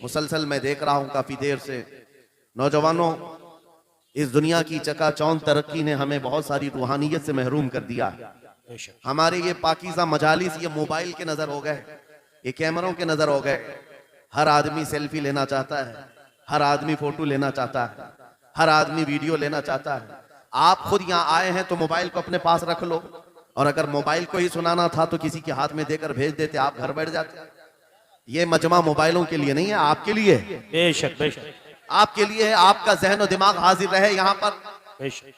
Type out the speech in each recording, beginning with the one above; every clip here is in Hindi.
मुसलसल मैं देख रहा हूं काफी देर से। नौजवानों, इस दुनिया की चकाचौंध तरक्की ने हमें बहुत सारी रूहानियत से महरूम कर दिया है। हमारे ये पाकीज़ा मजालिस ये मोबाइल के नजर हो गए, ये कैमरों के नजर हो गए। हर आदमी सेल्फी लेना चाहता है, हर आदमी फोटो लेना चाहता है, हर आदमी वीडियो लेना चाहता है। आप खुद यहाँ आए हैं तो मोबाइल को अपने पास रख लो, और अगर मोबाइल को ही सुनाना था तो किसी के हाथ में देकर भेज देते, आप घर बैठ जाते। ये मजमा मोबाइलों के लिए नहीं है, आपके लिए है। बेशक बेशक आपके लिए है। आपका जहन और दिमाग हाजिर रहे यहाँ पर,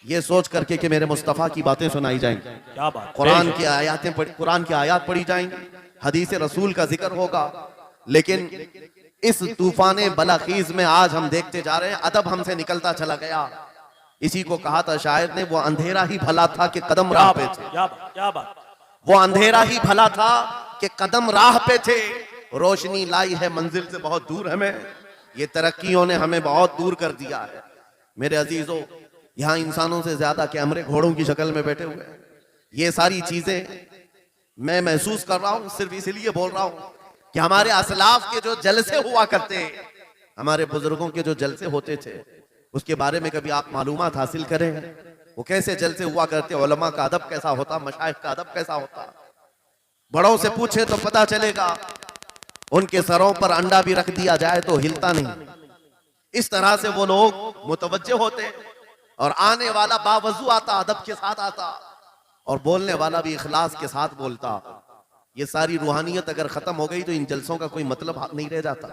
ये सोच करके कि मेरे मुस्तफ़ा की बातें सुनाई जाएंगी, क्या बात, कुरान की आयतें कुरान की आयत पढ़ी जाएंगी, हदीस रसूल का जिक्र होगा। लेकिन इस तूफान बलाखीज में आज हम देखते जा रहे हैं अदब हमसे निकलता चला गया। इसी को कहा था शायर ने, वो अंधेरा ही भला था कि कदम राह पे थे। क्या बात, वो अंधेरा ही भला था कि कदम राह पे थे, रोशनी लाई है मंजिल से बहुत दूर हमें। ये तरक्कियों ने हमें बहुत दूर कर दिया है। मेरे अजीजों, यहाँ इंसानों से ज्यादा कैमरे घोड़ों की शक्ल में बैठे हुए हैं। ये सारी चीजें मैं महसूस कर रहा हूँ, सिर्फ इसलिए बोल रहा हूँ कि हमारे असलाफ के जो जलसे हुआ करते, हमारे बुजुर्गों के जो जलसे होते थे, उसके बारे में कभी आप मालूमात हासिल करें। वो कैसे जलसे हुआ करते, उलमा का अदब कैसा होता, मशाइख का अदब कैसा होता। बड़ों से पूछे तो पता चलेगा, उनके सरों पर अंडा भी रख दिया जाए तो हिलता नहीं। इस तरह से वो लोग मुतवज्जे होते, और आने वाला बावजू आता, अदब के साथ आता, और बोलने वाला भी इखलास के साथ बोलता। ये सारी रूहानियत अगर खत्म हो गई तो इन जलसों का कोई मतलब नहीं रह जाता।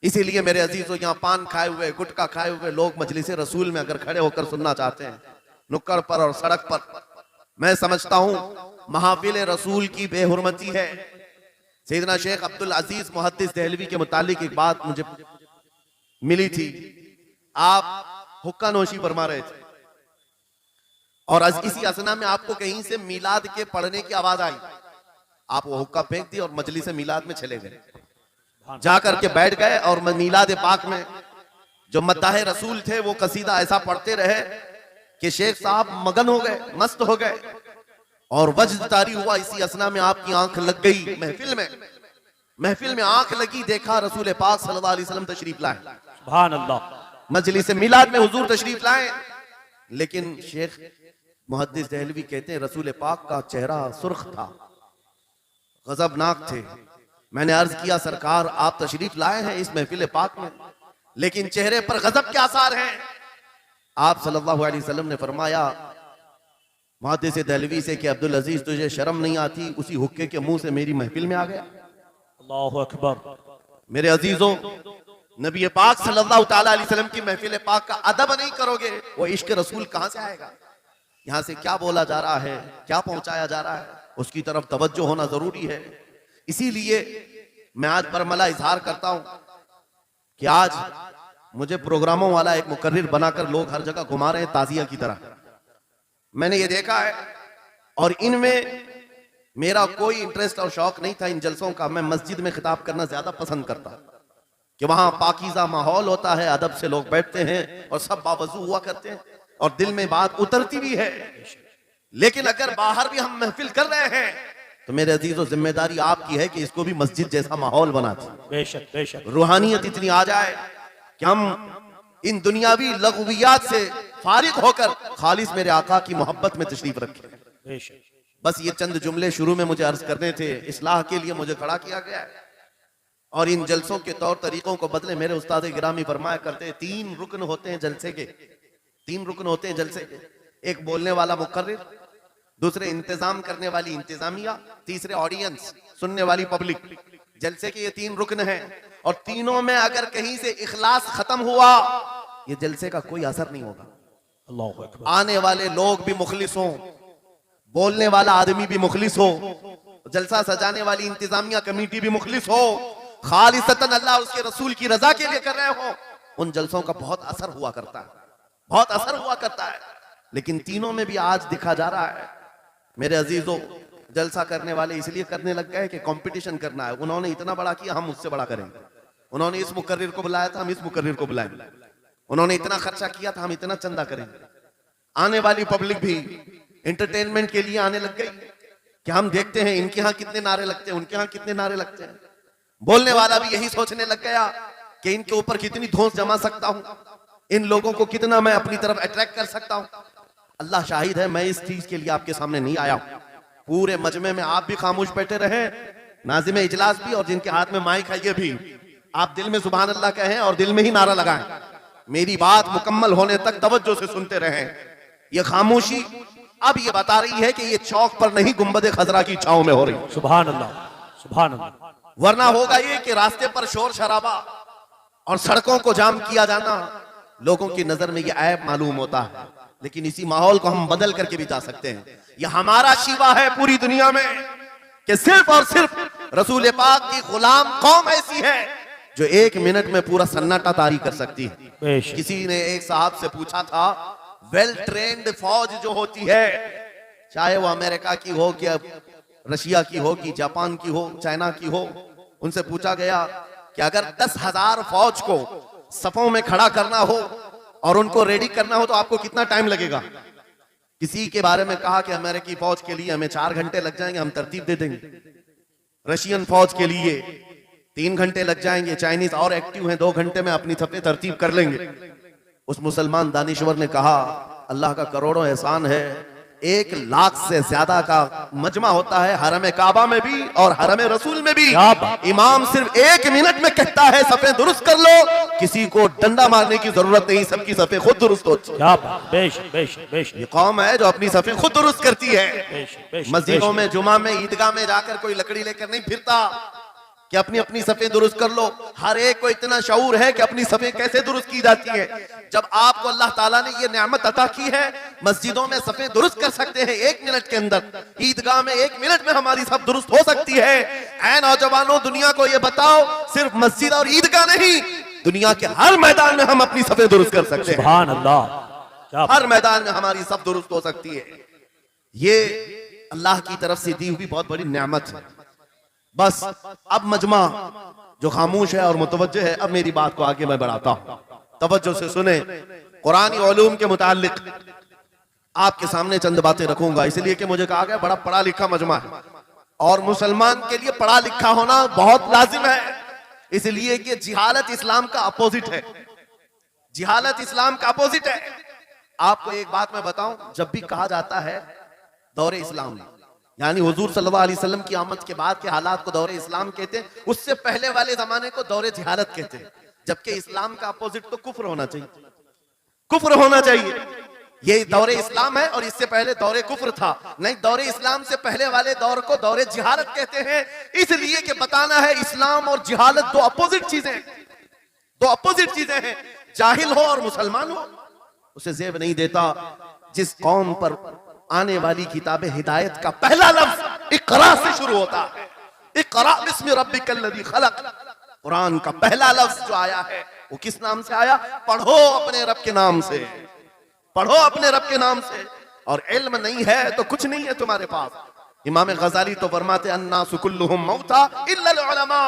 इसीलिए मेरे अजीजों, यहाँ पान खाए हुए, गुटखा खाए हुए लोग मजलिस रसूल में अगर खड़े होकर सुनना चाहते हैं, नुक्कड़ पर और सड़क पर, मैं समझता हूं महफिल रसूल की बेहुरमती है। सैयदना शेख अब्दुल अजीज मुहद्दिस देहलवी के मुतालिक एक बात मुझे मिली थी। आप हुक्का नोशी फरमा रहे थे, और इसी असना में आपको कहीं से मिलाद के पढ़ने की आवाज आई। आप वो हुक्का फेंक दी और मजलिस मिलाद में चले गए, जाकर के बैठ गए, और मिलाद पाक में जो मद्दाह रसूल थे वो कसीदा ऐसा पढ़ते रहे कि शेख साहब मगन हो गए, मस्त हो गए, और वज्द तारी हुआ। इसी असना में आपकी आंख लग गई महफिल में आंख लगी, देखा रसूल पाक सल्लल्लाहु अलैहि वसल्लम तशरीफ लाए। सुभान अल्लाह। मजलिस मिलाद में हुजूर तशरीफ लाए, लेकिन शेख मुहद्दिस देहलवी कहते हैं रसूल पाक का चेहरा सुर्ख था, गजबनाक थे। मैंने अर्ज किया, सरकार आप तशरीफ लाए हैं इस महफिल पाक में, लेकिन चेहरे पर गजब के आसार हैं। आप सल्लल्लाहु अलैहि वसल्लम ने फरमाया मुहद्दिस देहलवी से कि अब्दुल अजीज, तुझे शर्म नहीं आती, उसी हुक्के के मुंह से मेरी महफिल में आ गया। अल्लाहु अकबर। मेरे अजीजों, नबी पाक सल्लल्लाहु ताला अलैहि वसल्लम की महफिल पाक का अदब नहीं करोगे, वो इश्क रसूल कहां से आएगा? यहाँ से क्या बोला जा रहा है, क्या पहुंचाया जा रहा है, उसकी तरफ तवज्जो होना जरूरी है। इसीलिए मैं आज बरमला इजहार करता हूं कि आज मुझे प्रोग्रामों वाला एक मुकर्रिर बनाकर लोग हर जगह घुमा रहे हैं ताजिया की तरह। मैंने ये देखा है, और इनमें मेरा कोई इंटरेस्ट और शौक नहीं था इन जलसों का। मैं मस्जिद में खिताब करना ज्यादा पसंद करता कि वहां पाकीज़ा माहौल होता है, अदब से लोग बैठते हैं और सब बावजू हुआ करते हैं, और दिल में बात उतरती भी है। लेकिन अगर बाहर भी हम महफिल कर रहे हैं तो मेरे अजीजों, जिम्मेदारी आपकी है कि इसको भी मस्जिद जैसा माहौल बना दे। बेशक बेशक। रूहानियत इतनी आ जाए कि हम इन दुनियावी लग़वियात से फारिग होकर खालिस मेरे आका की मोहब्बत में तशरीफ रखें। बस ये चंद जुमले शुरू में मुझे अर्ज करने थे, इस्लाह के लिए मुझे खड़ा किया गया है। और इन जलसों के तौर तरीकों को बदले मेरे उस्ताद गिरामी फरमाया करते, 3 रुकन होते हैं जलसे के, 3 रुकन होते हैं जलसे के। एक बोलने वाला मुकर्रिर, दूसरे इंतजाम करने वाली इंतजामिया, तीसरे ऑडियंस सुनने वाली पब्लिक। जलसे के ये 3 रुकन हैं, और तीनों में अगर कहीं से इखलास खत्म हुआ, ये जलसे का कोई असर नहीं होगा। अल्लाहु अकबर। आने वाले लोग भी मुखलिस हो, बोलने वाला आदमी भी मुखलिस हो, जलसा सजाने वाली इंतजामिया कमेटी भी मुखलिस हो, खालिसतन अल्लाह उसके रसूल की रजा के लिए कर रहे हो, उन जलसों का बहुत असर हुआ करता है, बहुत असर हुआ करता है। लेकिन तीनों में भी आज दिखा जा रहा है। मेरे अजीजों, जलसा करने वाले इसलिए करने लग गए कि कंपटीशन करना है। उन्होंने इतना बड़ा किया, हम उससे बड़ा करेंगे। उन्होंने इस मुकर्रिर को बुलाया था, हम इस मुकर्रिर को बुलाएंगे। उन्होंने इतना खर्चा किया था, हम इतना चंदा करेंगे। आने वाली पब्लिक भी एंटरटेनमेंट के लिए आने लग गई कि हम देखते हैं इनके यहाँ कितने नारे लगते हैं, उनके यहाँ कितने नारे लगते हैं। बोलने वाला भी यही सोचने लग गया कि इनके ऊपर कितनी धौंस जमा सकता हूं, इन लोगों को कितना मैं अपनी तरफ अट्रैक्ट कर सकता हूं। अल्लाह शाहिद है, मैं इस चीज के लिए आपके सामने नहीं आया हूं। पूरे मजमे में आप भी खामोश बैठे रहे, नाज़िम इजलास भी और जिनके हाथ में माइक है ये भी, आप दिल में सुभान अल्लाह कहें और दिल में ही नारा लगाएं। मेरी बात मुकम्मल होने तक तवज्जो से सुनते रहें। ये खामोशी अब ये बता रही है कि ये चौक पर नहीं गुंबद खजरा की छांव में हो रही, सुभान अल्लाह, सुभान अल्लाह। वरना होगा ये कि रास्ते पर शोर शराबा और सड़कों को जाम किया जाना लोगों की नजर में ये ऐब मालूम होता है। लेकिन इसी माहौल को हम बदल करके भी जा सकते हैं। ये हमारा शिवा है पूरी दुनिया में कि सिर्फ और सिर्फ रसूल पाक की गुलाम कौम ऐसी है जो 1 मिनट में पूरा सन्नाटा तारी कर सकती है। बेशक। किसी ने एक साहब से पूछा था, वेल ट्रेन्ड फौज जो होती है, चाहे वो अमेरिका की हो कि रशिया की हो कि जापान की हो, चाइना की हो, उनसे पूछा गया कि अगर 10,000 फौज को सफों में खड़ा करना हो और उनको रेडी करना हो तो आपको कितना टाइम लगेगा? किसी के बारे में कहा कि अमेरिकी फौज के लिए हमें 4 घंटे लग जाएंगे, हम तरतीब दे देंगे। रशियन फौज के लिए 3 घंटे लग जाएंगे, चाइनीज और एक्टिव हैं, 2 घंटे में अपनी सफे तरतीब कर लेंगे। उस मुसलमान दानिश्वर ने कहा, अल्लाह का करोड़ों एहसान है, 1 लाख से ज्यादा का मजमा होता है हरम काबा में भी और हरम रसूल में भी। इमाम सिर्फ 1 मिनट में कहता है सफे दुरुस्त कर लो, किसी को डंडा मारने की जरूरत नहीं, सबकी सफे खुद दुरुस्त होती है। ये कौम है जो अपनी सफे खुद दुरुस्त करती है। मस्जिदों में, जुमा में, ईदगाह में जाकर कोई लकड़ी लेकर नहीं फिरता कि अपनी अपनी सफे दुरुस्त कर लो। हर एक को इतना शऊर है कि अपनी सफे कैसे दुरुस्त की जाती है। जब आपको अल्लाह ताला ने ये नेमत अता की है, मस्जिदों में सफे दुरुस्त कर सकते हैं 1 मिनट के अंदर, ईदगाह में 1 मिनट में हमारी सब दुरुस्त हो सकती है। ऐ नौजवानों, दुनिया को ये बताओ, सिर्फ मस्जिद और ईदगाह नहीं, दुनिया के हर मैदान में हम अपनी सफे दुरुस्त कर सकते हैं। सुभान अल्लाह। हर मैदान में हमारी सब दुरुस्त हो सकती है। ये अल्लाह की तरफ से दी हुई बहुत बड़ी नेमत है। बस अब मजमा जो खामोश है और मुतवज्जो है, अब मेरी बात को आगे मैं बढ़ाता हूं, तवज्जो से सुने। कुरानी उलूम के मुताल्लिक आपके सामने चंद बातें रखूंगा, इसलिए कि मुझे कहा गया बड़ा पढ़ा लिखा मजमा है और मुसलमान के लिए पढ़ा लिखा होना बहुत लाजिम है, इसलिए कि जिहालत इस्लाम का अपोजिट है। जिहालत इस्लाम का अपोजिट है। आपको एक बात मैं बताऊं, जब भी कहा जाता है दौरे इस्लाम, यानी हुजूर सल्लल्लाहु अलैहि वसल्लम की आमद के बाद के हालात को दौरे इस्लाम कहते हैं, उससे पहले वाले जमाने को दौरे जिहालत कहते हैं। जबकि इस्लाम का अपोजिट तो कुफ्र होना चाहिए, कुफ्र होना चाहिए। ये दौरे इस्लाम है और इससे पहले दौरे कुफ्र था। नहीं, दौरे इस्लाम से पहले वाले दौर को दौरे जिहालत कहते हैं, इसलिए कि बताना है इस्लाम और जिहालत 2 अपोजिट चीजें, 2 अपोजिट चीजें हैं। जाहिल हो और मुसलमान हो, उसे जेब नहीं देता। जिस कौम पर आने वाली किताब हिदायत का पहला लफ्ज इक़रा से शुरू होता है, इक़रा बिस्मि रब्बिकल्लज़ी खलक़, कुरान का पहला लफ्ज जो आया है वो किस नाम से आया? पढ़ो अपने रब के नाम से, पढ़ो अपने रब के नाम से। और इल्म नहीं है तो कुछ नहीं है तुम्हारे पास। इमाम गजाली तो फरमाते अन्नासु कुल्लुहुम मौता इल्लल उलमा,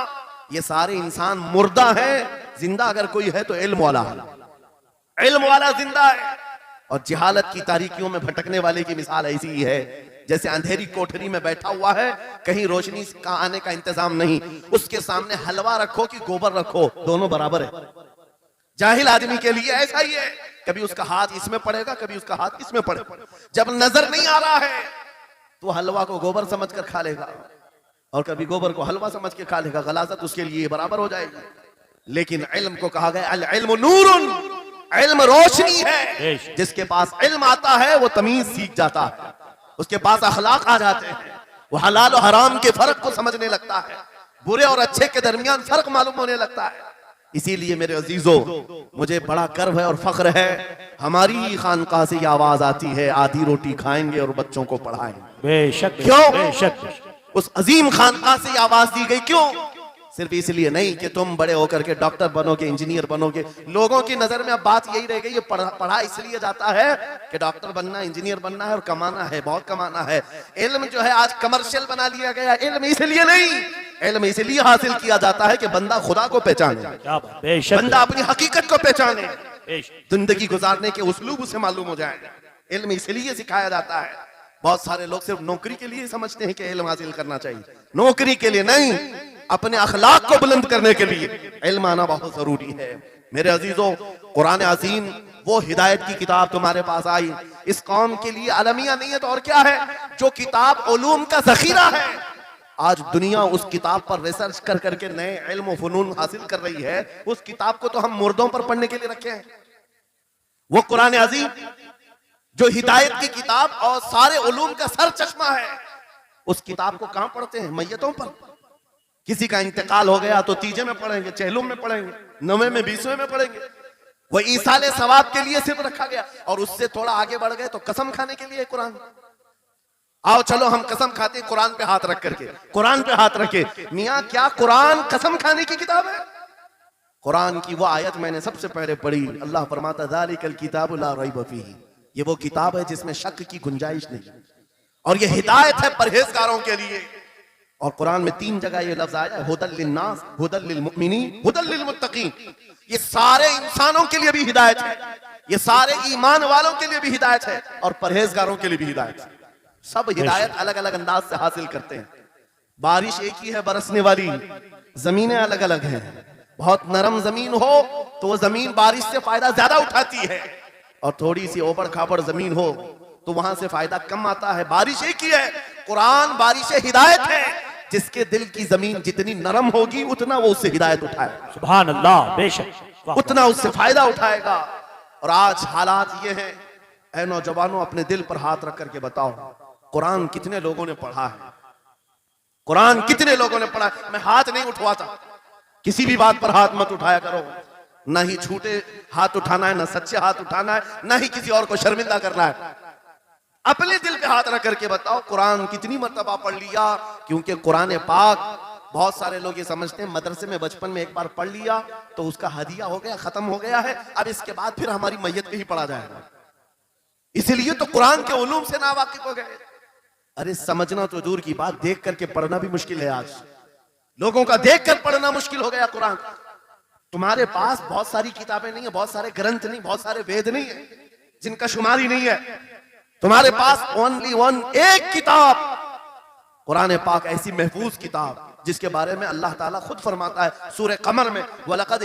ये सारे इंसान मुर्दा हैं, जिंदा अगर कोई है तो इल्म वाला है, इल्म वाला जिंदा है। और जिहालत की तारीकियों में भटकने वाले की मिसाल ऐसी ही है जैसे अंधेरी कोठरी में बैठा हुआ है, कहीं रोशनी का आने का इंतजाम नहीं, उसके सामने हलवा रखो कि गोबर रखो, दोनों बराबर है। जाहिल आदमी के लिए ऐसा ही है, कभी उसका हाथ इसमें पड़ेगा, कभी उसका हाथ इसमें पड़ेगा। जब नजर नहीं आ रहा है तो हलवा को गोबर समझकर खा लेगा और कभी गोबर को हलवा समझ के खा लेगा, गलाजत उसके लिए बराबर हो जाएगी। लेकिन इल्म को कहा गया अल इल्मु नूरुन, इल्म रोशनी है। जिसके पास इल्म आता है वो तमीज सीख जाता है, उसके पास अखलाक आ जाते हैं, वो हलाल और हराम के फर्क को समझने लगता है, बुरे और अच्छे के दरमियान फर्क मालूम होने लगता है। इसीलिए मेरे अजीजों, मुझे बड़ा गर्व है और फख्र है, हमारी खानकाह से ये आवाज आती है, आधी रोटी खाएंगे और बच्चों को पढ़ाएंगे। बेशक, क्यों? बेशक। उस अजीम खानकाह से ये आवाज दी गई, क्यों? सिर्फ इसलिए नहीं कि तुम बड़े होकर के डॉक्टर बनोगे, इंजीनियर बनोगे। लोगों की नजर में अब बात यही रह गई, ये पढ़ा इसलिए जाता है कि डॉक्टर बनना, इंजीनियर बनना है और कमाना है, बहुत कमाना है। इल्म जो है आज कमर्शियल बना लिया गया। इल्म इसलिए नहीं, इल्म इसलिए हासिल किया जाता है कि बंदा खुदा को पहचाने, बंदा अपनी हकीकत को पहचाने, जिंदगी गुजारने के उसलूब उसे मालूम हो जाए। इल्म इसलिए सिखाया जाता है। बहुत सारे लोग सिर्फ नौकरी के लिए समझते हैं कि इल्म हासिल करना चाहिए, नौकरी के लिए नहीं। अपने अखलाक को बुलंद करने के लिए इल्म आना बहुत जरूरी है। मेरे अजीजों, कुरान अज़ीम वो हिदायत की किताब तुम्हारे पास आई, इस कौम के लिए अलमिया नहीं है तो और क्या है, जो किताब उलूम का जखीरा है। आज दुनिया उस किताब पर रिसर्च कर करके नए इल्म और फनून हासिल कर रही है। उस किताब को तो हम मुर्दों पर पढ़ने के लिए रखे हैं। वो कुरान अज़ीम जो हिदायत की किताब और सारे उलूम का सर चश्मा है, उस किताब को कहां पढ़ते हैं? मैयतों पर। किसी का इंतकाल हो गया तो तीजे में पढ़ेंगे, चहलुम में पढ़ेंगे, नवे में, 20वें में पढ़ेंगे। वो ईसाले सवाब के लिए सिर्फ रखा गया। और उससे थोड़ा आगे बढ़ गए तो कसम खाने के लिए कुरान। आओ चलो हम कसम खाते हैं कुरान पे हाथ रख करके, कुरान पे हाथ रखे। मियां क्या कुरान कसम खाने की किताब है? कुरान की वो आयत मैंने सबसे पहले पढ़ी, अल्लाह फरमाता ज़ालिकल किताबु ला रैब फीह, ये वो किताब है जिसमें शक की गुंजाइश नहीं, और ये हिदायत है परहेजगारों के लिए। और कुरान में 3 जगह ये लफ्ज आया, हुदल लिन्नास, हुदल लिलमुमिनीन, हुदल लिलमुत्तकीन। ये सारे इंसानों के लिए भी हिदायत है, ये सारे ईमान वालों के लिए भी हिदायत है, और परहेजगारों के लिए भी हिदायत है। सब हिदायत अलग अलग अंदाज से हासिल करते हैं। बारिश एक ही है बरसने वाली, जमीनें अलग अलग हैं। बहुत नरम जमीन हो तो वो जमीन बारिश से फायदा ज्यादा उठाती है, और थोड़ी सी ओबड़ खाबड़ जमीन हो तो वहां से फायदा कम आता है। बारिश एक ही है, कुरान बारिश हिदायत है। जिसके दिल की जमीन जितनी नरम होगी उतना वो उससे हिदायत उठाएगा, सुभान अल्लाह, बेशक उतना उससे फायदा उठाएगा। और आज हालात ये हैं, ऐ नौजवानों अपने दिल पर हाथ रख करके बताओ, कुरान कितने लोगों ने पढ़ा है? कुरान कितने लोगों ने पढ़ा है? मैं हाथ नहीं उठवाता, किसी भी बात पर हाथ मत उठाया करो। ना ही झूठे हाथ उठाना है, ना सच्चे हाथ उठाना है, ना ही किसी और को शर्मिंदा करना है। अपने दिल पे हाथ रख करके बताओ कुरान कितनी मर्तबा पढ़ लिया। क्योंकि कुरान पाक, बहुत सारे लोग ये समझते हैं मदरसे में बचपन में एक बार पढ़ लिया तो उसका हदिया हो गया, खत्म हो गया है, अब इसके बाद फिर हमारी मैयत पे ही पढ़ा जाएगा, इसीलिए तो कुरान के उलूम से ना वाकिफ हो गए। अरे समझना तो दूर की बात, देख करके पढ़ना भी मुश्किल है। आज लोगों का देख कर पढ़ना मुश्किल हो गया कुरान। तुम्हारे पास बहुत सारी किताबें नहीं है, बहुत सारे ग्रंथ नहीं, बहुत सारे वेद नहीं है जिनका शुमार ही नहीं है। तुम्हारे पास ओनली वन, एक किताब कुरान पाक, ऐसी महफूज किताब जिसके बारे में अल्लाह ताला खुद फरमाता है सूरह कमर में, वलक़द